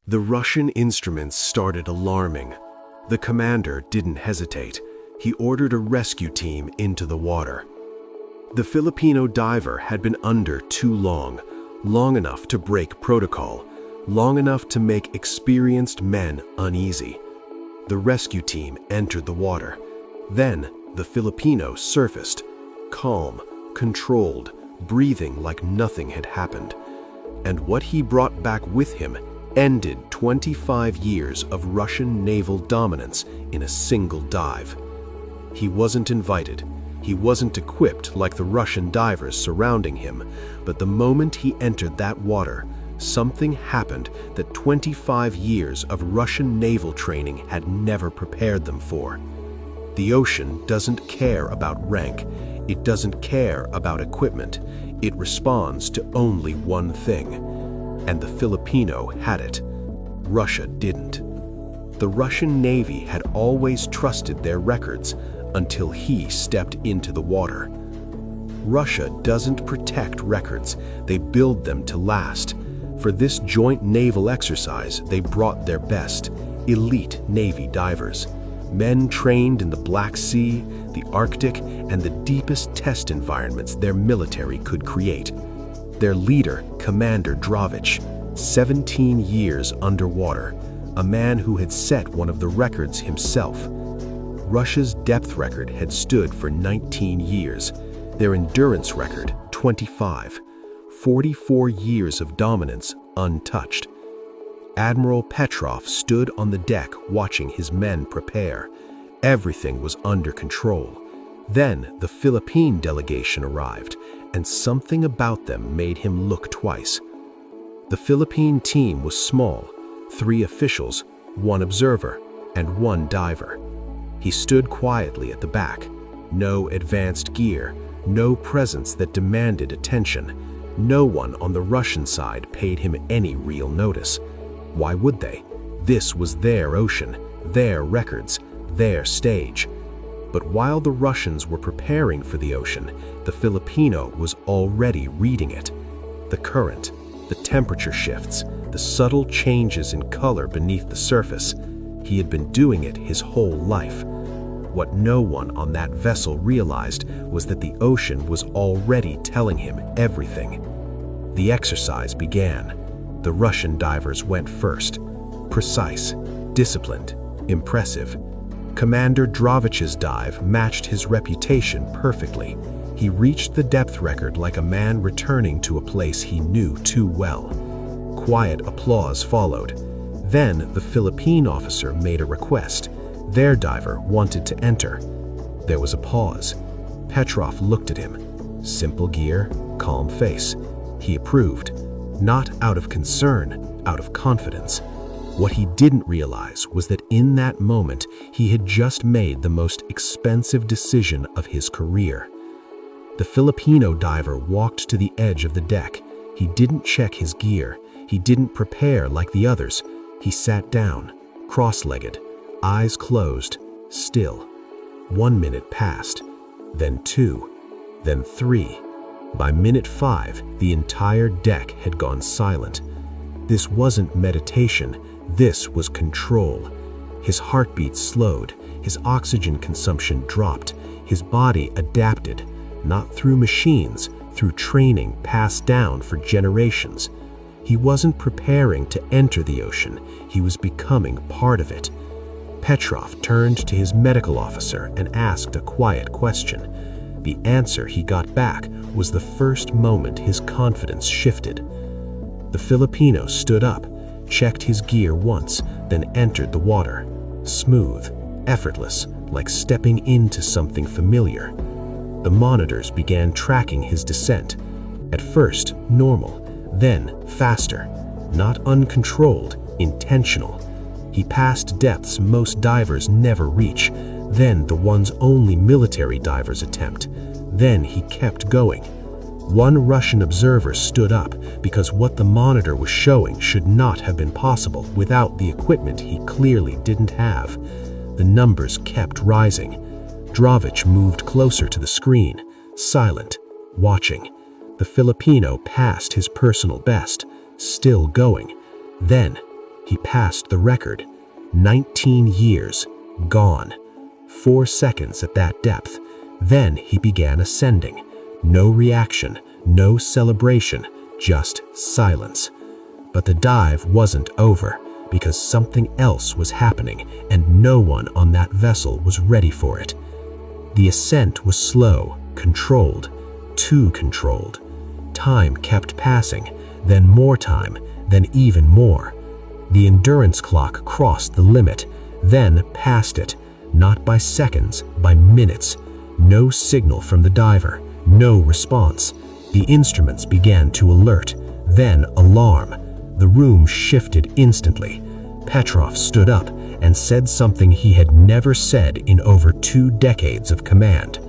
The Russian instruments started alarming. The commander didn't hesitate. He ordered a rescue team into the water. The Filipino diver had been under too long enough to break protocol, long enough to make experienced men uneasy. The rescue team entered the water. Then the Filipino surfaced, calm, controlled, breathing like nothing had happened. And what he brought back with him ended 25 years of Russian naval dominance in a single dive. He wasn't invited. He wasn't equipped like the Russian divers surrounding him, but the moment he entered that water, something happened that 25 years of Russian naval training had never prepared them for. The ocean doesn't care about rank. It doesn't care about equipment. It responds to only one thing. And the Filipino had it. Russia didn't. The Russian Navy had always trusted their records until he stepped into the water. Russia doesn't protect records, they build them to last. For this joint naval exercise, they brought their best, elite Navy divers. Men trained in the Black Sea, the Arctic, and the deepest test environments their military could create. Their leader, Commander Dravich, 17 years underwater, a man who had set one of the records himself. Russia's depth record had stood for 19 years, their endurance record 25, 44 years of dominance untouched. Admiral Petrov stood on the deck watching his men prepare. Everything was under control. Then the Philippine delegation arrived, and something about them made him look twice. The Philippine team was small, 3 officials, 1 observer, and 1 diver. He stood quietly at the back. No advanced gear, no presence that demanded attention. No one on the Russian side paid him any real notice. Why would they? This was their ocean, their records, their stage. But while the Russians were preparing for the ocean, the Filipino was already reading it. The current, the temperature shifts, the subtle changes in color beneath the surface. He had been doing it his whole life. What no one on that vessel realized was that the ocean was already telling him everything. The exercise began. The Russian divers went first. Precise, disciplined, impressive. Commander Dravich's dive matched his reputation perfectly. He reached the depth record like a man returning to a place he knew too well. Quiet applause followed. Then the Philippine officer made a request. Their diver wanted to enter. There was a pause. Petrov looked at him. Simple gear, calm face. He approved. Not out of concern, out of confidence. What he didn't realize was that in that moment, he had just made the most expensive decision of his career. The Filipino diver walked to the edge of the deck. He didn't check his gear. He didn't prepare like the others. He sat down, cross-legged, eyes closed, still. 1 minute passed, then 2, then 3. By minute 5, the entire deck had gone silent. This wasn't meditation. This was control. His heartbeat slowed, his oxygen consumption dropped, his body adapted, not through machines, through training passed down for generations. He wasn't preparing to enter the ocean, he was becoming part of it. Petrov turned to his medical officer and asked a quiet question. The answer he got back was the first moment his confidence shifted. The Filipino stood up, checked his gear once, then entered the water. Smooth, effortless, like stepping into something familiar. The monitors began tracking his descent. At first, normal, then faster. Not uncontrolled, intentional. He passed depths most divers never reach, then the ones only military divers attempt. Then he kept going. One Russian observer stood up because what the monitor was showing should not have been possible without the equipment he clearly didn't have. The numbers kept rising. Dravich moved closer to the screen, silent, watching. The Filipino passed his personal best, still going. Then, He passed the record. 19 years, gone. 4 seconds at that depth. Then he began ascending. No reaction, no celebration, just silence. But the dive wasn't over, because something else was happening, and no one on that vessel was ready for it. The ascent was slow, controlled, too controlled. Time kept passing, then more time, then even more. The endurance clock crossed the limit, then passed it, not by seconds, by minutes. No signal from the diver, no response. The instruments began to alert, then alarm. The room shifted instantly. Petrov stood up and said something he had never said in over 2 decades of command.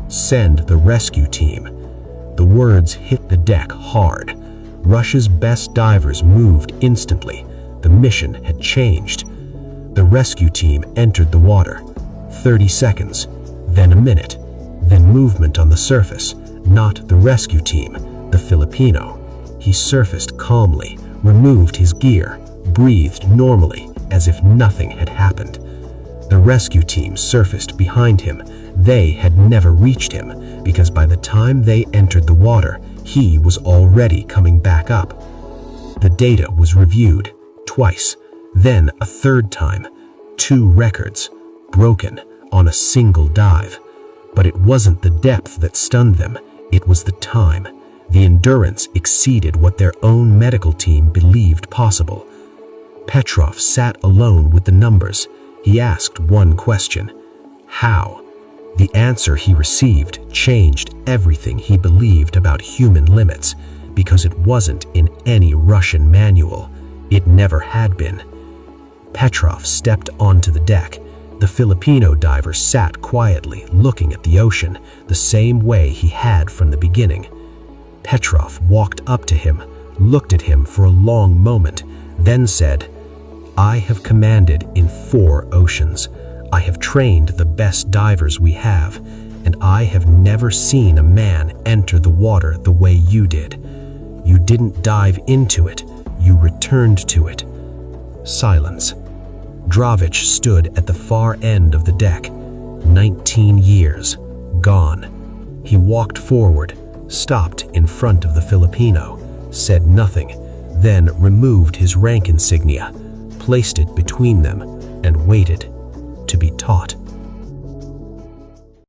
"Send the rescue team." The words hit the deck hard. Russia's best divers moved instantly. The mission had changed. The rescue team entered the water. 30 seconds, then a minute, then movement on the surface. Not the rescue team, the Filipino. He surfaced calmly, removed his gear, breathed normally, as if nothing had happened. The rescue team surfaced behind him. They had never reached him, because by the time they entered the water, he was already coming back up. The data was reviewed twice, then a third time. 2 records, broken on a single dive. But it wasn't the depth that stunned them, it was the time. The endurance exceeded what their own medical team believed possible. Petrov sat alone with the numbers. He asked one question: how? The answer he received changed everything he believed about human limits, because it wasn't in any Russian manual. It never had been. Petrov stepped onto the deck. The Filipino diver sat quietly, looking at the ocean, the same way he had from the beginning. Petrov walked up to him, looked at him for a long moment, then said, "I have commanded in 4 oceans. I have trained the best divers we have, and I have never seen a man enter the water the way you did. You didn't dive into it, you returned to it." Silence. Dravich stood at the far end of the deck. 19 years, gone. He walked forward, stopped in front of the Filipino, said nothing, then removed his rank insignia, placed it between them, and waited to be taught.